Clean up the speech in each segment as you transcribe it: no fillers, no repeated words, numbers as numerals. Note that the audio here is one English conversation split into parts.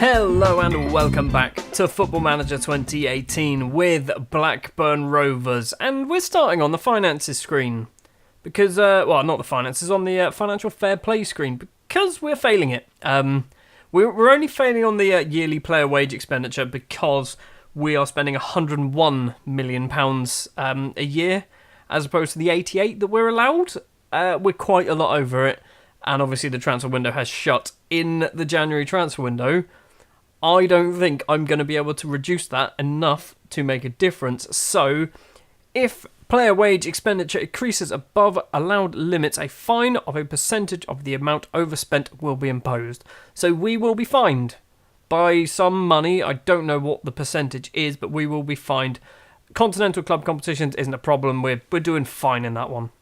Hello and welcome back to Football Manager 2018 with Blackburn Rovers, and we're starting on the finances screen because, not the finances, on the financial fair play screen because we're failing it. We're only failing on the yearly player wage expenditure because we are spending £101 million a year as opposed to the 88 that we're allowed. We're quite a lot over it, and obviously the transfer window has shut in the January transfer window. I don't think I'm going to be able to reduce that enough to make a difference. So, if player wage expenditure increases above allowed limits, a fine of a percentage of the amount overspent will be imposed. So we will be fined by some money. I don't know what the percentage is, but we will be fined. Continental club competitions isn't a problem. We're doing fine in that one.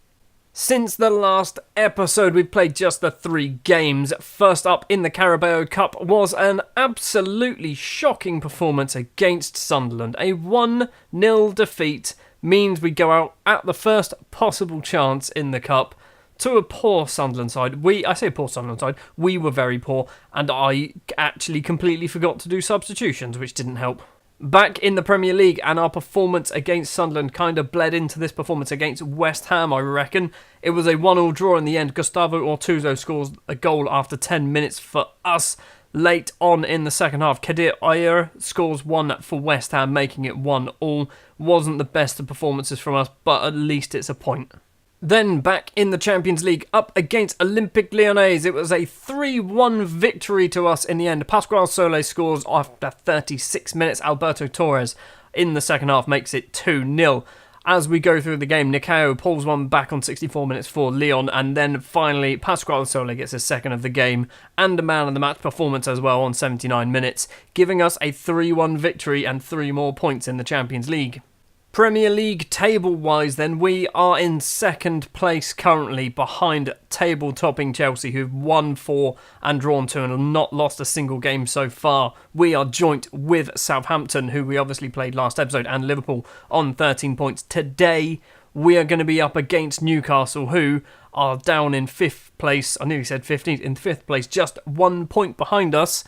Since the last episode, we've played just the 3 games. First up in the Carabao Cup was an absolutely shocking performance against Sunderland. A 1-0 defeat means we go out at the first possible chance in the Cup to a poor Sunderland side. I say poor Sunderland side, we were very poor, and I actually completely forgot to do substitutions, which didn't help. Back in the Premier League, and our performance against Sunderland kind of bled into this performance against West Ham, I reckon. It was a 1-1 draw in the end. Gustavo Ortuso scores a goal after 10 minutes for us. Late on in the second half, Kadir Ayer scores 1 for West Ham, making it 1-1. Wasn't the best of performances from us, but at least it's a point. Then, back in the Champions League, up against Olympique Lyonnais, it was a 3-1 victory to us in the end. Pasquale Solé scores after 36 minutes. Alberto Torres in the second half makes it 2-0. As we go through the game, Nikao pulls one back on 64 minutes for Lyon, and then finally Pasquale Solé gets a second of the game and a man of the match performance as well on 79 minutes, giving us a 3-1 victory and 3 more points in the Champions League. Premier League table-wise then, we are in second place currently behind table-topping Chelsea, who've won 4 and drawn 2 and have not lost a single game so far. We are joint with Southampton, who we obviously played last episode, and Liverpool on 13 points. Today, we are going to be up against Newcastle, who are down in 5th place. I nearly said 15th, in 5th place, just 1 point behind us.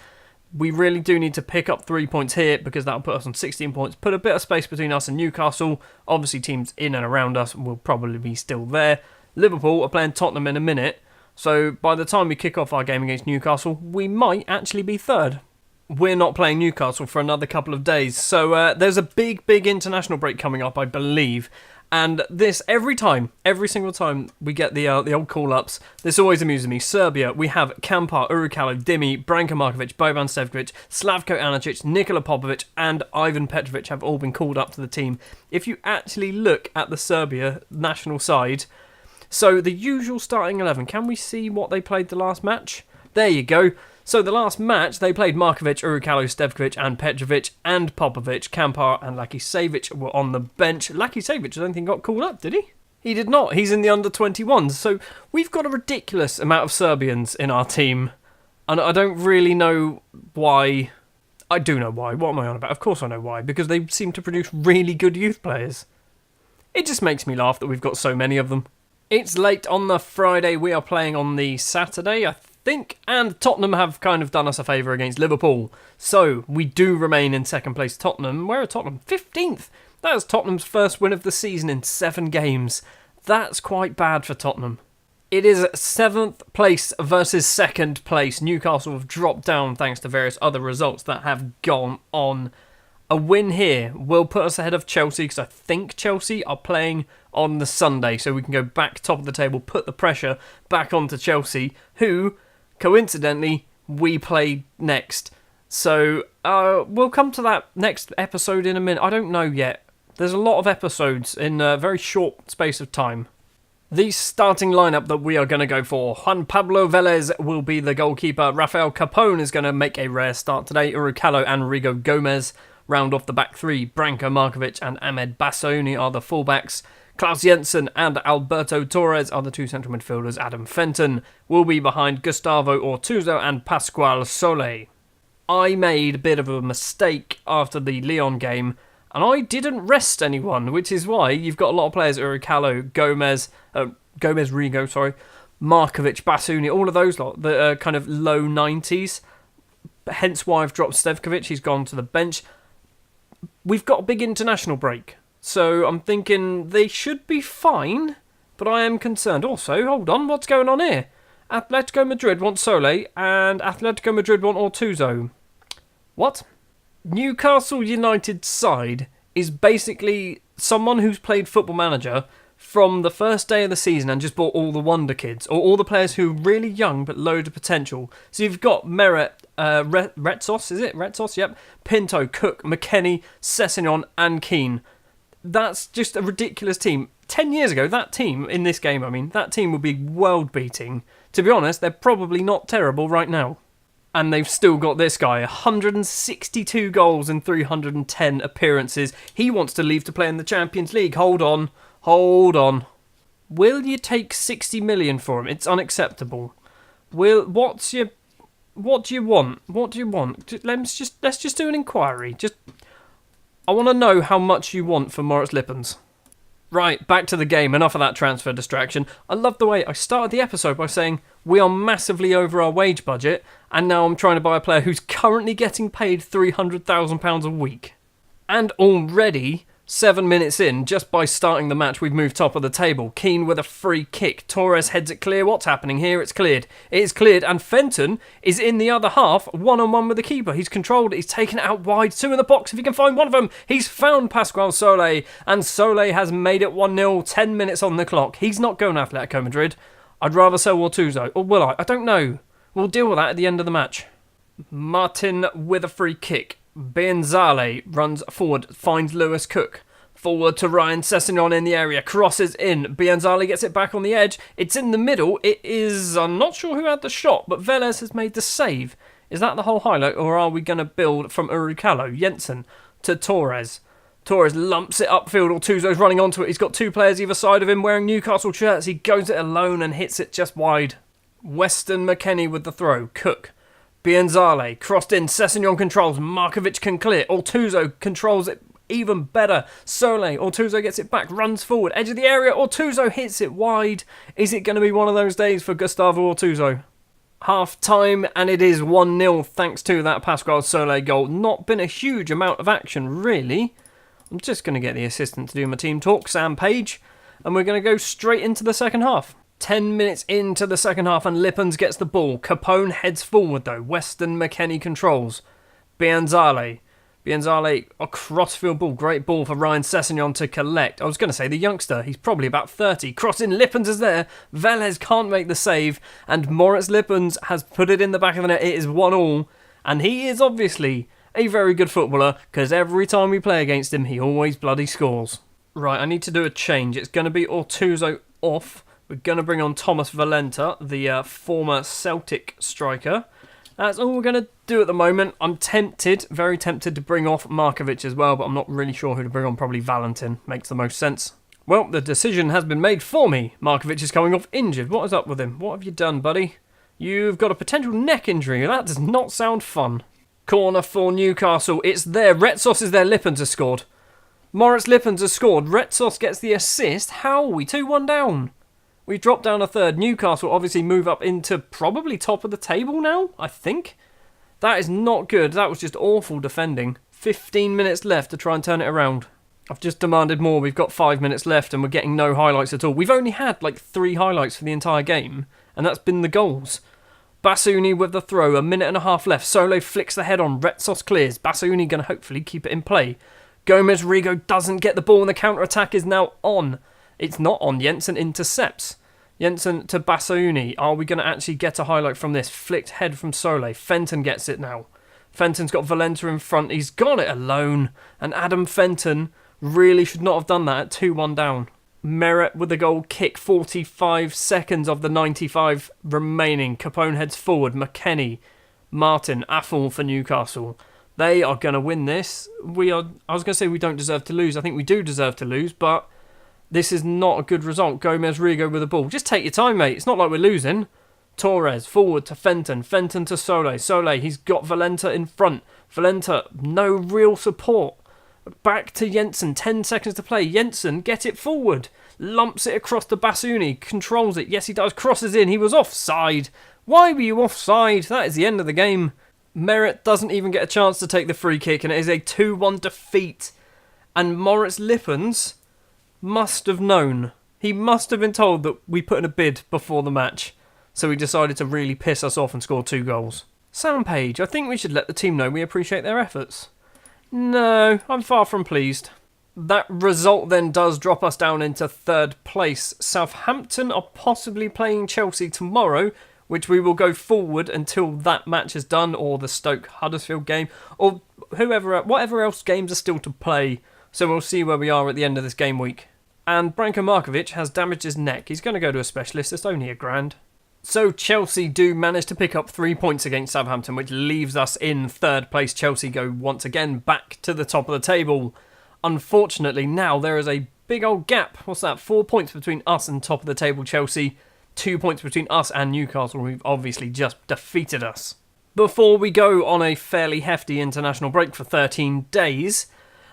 We really do need to pick up 3 points here because that'll put us on 16 points. Put a bit of space between us and Newcastle. Obviously, teams in and around us will probably be still there. Liverpool are playing Tottenham in a minute. So by the time we kick off our game against Newcastle, we might actually be third. We're not playing Newcastle for another couple of days. So there's a big international break coming up, I believe. And this, every single time we get the old call-ups, this always amuses me. Serbia, we have Kampar, Urukalo, Dimi, Branko Markovic, Boban Stevkovic, Slavko Anacic, Nikola Popovic, and Ivan Petrovic have all been called up to the team. If you actually look at the Serbia national side, so the usual starting 11, can we see what they played the last match? There you go. So the last match, they played Markovic, Urukalo, Stevkovic and Petrovic and Popovic. Kampar and Lakisevic were on the bench. Lakisevic, I don't think, got called up, did he? He did not. He's in the under-21s. So we've got a ridiculous amount of Serbians in our team. And I don't really know why. I do know why. What am I on about? Of course I know why. Because they seem to produce really good youth players. It just makes me laugh that we've got so many of them. It's late on the Friday. We are playing on the Saturday, I think, and Tottenham have kind of done us a favour against Liverpool. So we do remain in second place. Tottenham, where are Tottenham? 15th. That is Tottenham's first win of the season in 7 games. That's quite bad for Tottenham. It is 7th place versus 2nd place. Newcastle have dropped down thanks to various other results that have gone on. A win here will put us ahead of Chelsea because I think Chelsea are playing on the Sunday, so we can go back top of the table, put the pressure back onto Chelsea, who, coincidentally, we play next. So we'll come to that next episode in a minute. I don't know yet. There's a lot of episodes in a very short space of time. The starting lineup that we are going to go for. Juan Pablo Vélez will be the goalkeeper. Rafael Capone is going to make a rare start today. Urukalo and Rigo Gomez round off the back 3. Branko Markovic and Ahmed Bassoni are the fullbacks. Klaus Jensen and Alberto Torres are the 2 central midfielders. Adam Fenton will be behind Gustavo Ortuso and Pasquale Solé. I made a bit of a mistake after the Lyon game, and I didn't rest anyone, which is why you've got a lot of players, Urukalo, Rigo, Markovic, Bassoni, all of those lot that are kind of low 90s. hence why I've dropped Stevkovic. He's gone to the bench. We've got a big international break, so I'm thinking they should be fine, but I am concerned. Also, hold on, what's going on here? Atletico Madrid want Sole, and Atletico Madrid want Ortuso. What? Newcastle United's side is basically someone who's played Football Manager from the first day of the season and just bought all the wonder kids, or all the players who are really young but load of potential. So you've got Meret, Retsos, is it? Retsos, yep. Pinto, Cook, McKennie, Sessegnon and Keane. That's just a ridiculous team. 10 years ago, that team, in this game, that team would be world-beating. To be honest, they're probably not terrible right now. And they've still got this guy, 162 goals in 310 appearances. He wants to leave to play in the Champions League. Hold on. Will you take 60 million for him? It's unacceptable. What do you want? Let's just do an inquiry. I want to know how much you want for Moritz Lippens. Right, back to the game. Enough of that transfer distraction. I love the way I started the episode by saying we are massively over our wage budget, and now I'm trying to buy a player who's currently getting paid £300,000 a week. And already, 7 minutes in, just by starting the match, we've moved top of the table. Keane with a free kick. Torres heads it clear. What's happening here? It's cleared. It is cleared, and Fenton is in the other half, one-on-one with the keeper. He's controlled it. He's taken it out wide. Two in the box. If he can find one of them, he's found Pascual Sole, and Sole has made it 1-0, 10 minutes on the clock. He's not going Atletico Madrid. I'd rather sell Ortuso. Or will I? I don't know. We'll deal with that at the end of the match. Martin with a free kick. Bienzale runs forward, finds Lewis Cook. Forward to Ryan Sessegnon in the area, crosses in. Bienzale gets it back on the edge. It's in the middle. It is, I'm not sure who had the shot, but Velez has made the save. Is that the whole highlight, or are we going to build from Urukalo, Jensen to Torres? Torres lumps it upfield. Ortuzo's running onto it. He's got two players either side of him wearing Newcastle shirts. He goes it alone and hits it just wide. Weston McKennie with the throw. Cook. Bienzale crossed in. Sessegnon controls. Markovic can clear. Ortuzo controls it even better. Sole. Ortuzo gets it back. Runs forward. Edge of the area. Ortuzo hits it wide. Is it going to be one of those days for Gustavo Ortuzo? Half time, and it is 1-0 thanks to that Pascual Sole goal. Not been a huge amount of action, really. I'm just going to get the assistant to do my team talk, Sam Page, and we're going to go straight into the second half. 10 minutes into the second half, and Lippens gets the ball. Capone heads forward, though. Weston McKennie controls. Bienzale, a crossfield ball. Great ball for Ryan Sessegnon to collect. I was going to say the youngster. He's probably about 30. Cross in. Lippens is there. Velez can't make the save. And Moritz Lippens has put it in the back of the net. It is 1-1. And he is obviously a very good footballer, because every time we play against him, he always bloody scores. Right, I need to do a change. It's going to be Ortuso off. We're going to bring on Thomas Valenta, the former Celtic striker. That's all we're going to do at the moment. I'm tempted, very tempted to bring off Markovic as well, but I'm not really sure who to bring on. Probably Valentin. Makes the most sense. Well, the decision has been made for me. Markovic is coming off injured. What is up with him? What have you done, buddy? You've got a potential neck injury. That does not sound fun. Corner for Newcastle. It's there. Retsos is there. Lippens has scored. Moritz Lippens has scored. Retsos gets the assist. How are we? 2-1 down. We dropped down a third. Newcastle obviously move up into probably top of the table now, I think. That is not good. That was just awful defending. 15 minutes left to try and turn it around. I've just demanded more. We've got 5 minutes left and we're getting no highlights at all. We've only had like 3 highlights for the entire game, and that's been the goals. Basuni with the throw. 1.5 minutes left. Sole flicks the head on. Retsos clears. Basuni going to hopefully keep it in play. Gomez Rigo doesn't get the ball and the counter-attack is now on. It's not on. Jensen intercepts. Jensen to Basuni. Are we going to actually get a highlight from this? Flicked head from Sole. Fenton gets it now. Fenton's got Valenta in front. He's got it alone. And Adam Fenton really should not have done that at 2-1 down. Meret with the goal kick. 45 seconds of the 95 remaining. Capone heads forward. McKennie. Martin. Affle for Newcastle. They are going to win this. I was going to say we don't deserve to lose. I think we do deserve to lose, but this is not a good result. Gomez Rigo with the ball. Just take your time, mate. It's not like we're losing. Torres forward to Fenton. Fenton to Sole. Sole, he's got Valenta in front. Valenta, no real support. Back to Jensen. 10 seconds to play. Jensen, get it forward. Lumps it across to Basuni. Controls it. Yes, he does. Crosses in. He was offside. Why were you offside? That is the end of the game. Merritt doesn't even get a chance to take the free kick, and it is a 2-1 defeat. And Moritz Lippens must have known. He must have been told that we put in a bid before the match, so he decided to really piss us off and score 2 goals. Sam Page, I think we should let the team know we appreciate their efforts. No, I'm far from pleased. That result then does drop us down into 3rd place. Southampton are possibly playing Chelsea tomorrow, which we will go forward until that match is done, or the Stoke-Huddersfield game, or whatever else games are still to play. So we'll see where we are at the end of this game week. And Branko Markovic has damaged his neck. He's going to go to a specialist. It's only £1,000. So Chelsea do manage to pick up 3 points against Southampton, which leaves us in 3rd place. Chelsea go once again back to the top of the table. Unfortunately, now there is a big old gap. What's that? 4 points between us and top of the table Chelsea. 2 points between us and Newcastle, who've obviously just defeated us. Before we go on a fairly hefty international break for 13 days,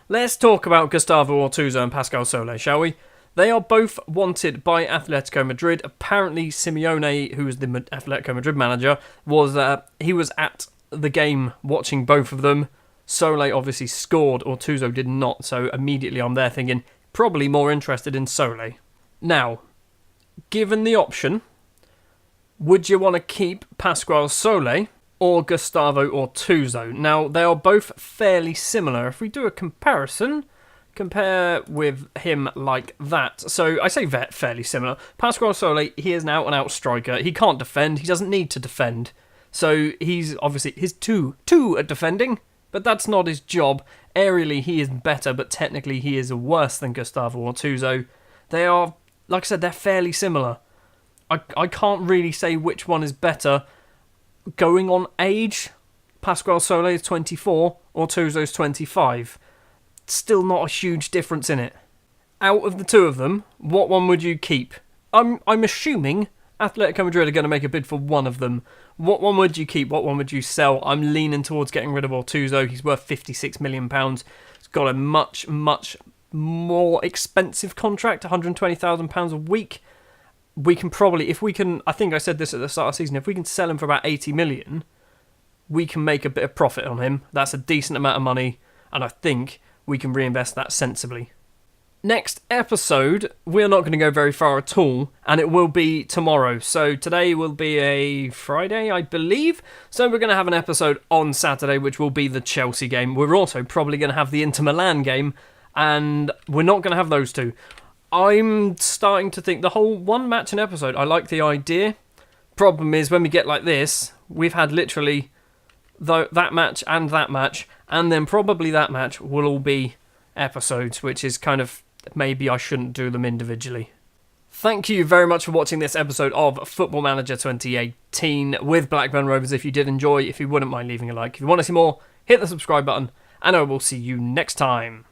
let's talk about Gustavo Ortuso and Pascal Soler, shall we? They are both wanted by Atletico Madrid. Apparently, Simeone, who is the Atletico Madrid manager, was at the game watching both of them. Soler obviously scored, Ortuso did not, so immediately I'm there thinking, probably more interested in Soler. Now, given the option, would you want to keep Pascual Soler or Gustavo Ortuso? Now, they are both fairly similar. If we do a comparison, compare with him like that. So, I say fairly similar. Pascual Soler, he is an out-and-out striker. He can't defend. He doesn't need to defend. So, he's obviously, he's two at defending, but that's not his job. Aerially, he is better, but technically he is worse than Gustavo Ortuso. They are, like I said, they're fairly similar. I can't really say which one is better. Going on age, Pascual Soler is 24, Ortuso is 25. Still not a huge difference in it. Out of the two of them, what one would you keep? I'm assuming Atletico Madrid are going to make a bid for one of them. What one would you keep? What one would you sell? I'm leaning towards getting rid of Ortuso. He's worth £56 million. He's got a much, much more expensive contract, £120,000 a week. We can probably, I think I said this at the start of the season, if we can sell him for about 80 million, we can make a bit of profit on him. That's a decent amount of money, and I think we can reinvest that sensibly. Next episode, we're not going to go very far at all, and it will be tomorrow. So today will be a Friday, I believe. So we're going to have an episode on Saturday, which will be the Chelsea game. We're also probably going to have the Inter Milan game, and we're not going to have those two. I'm starting to think the whole one match an episode, I like the idea. Problem is, when we get like this, we've had literally that match, and then probably that match will all be episodes, which is kind of, maybe I shouldn't do them individually. Thank you very much for watching this episode of Football Manager 2018 with Blackburn Rovers. If you did enjoy, if you wouldn't mind leaving a like. If you want to see more, hit the subscribe button, and I will see you next time.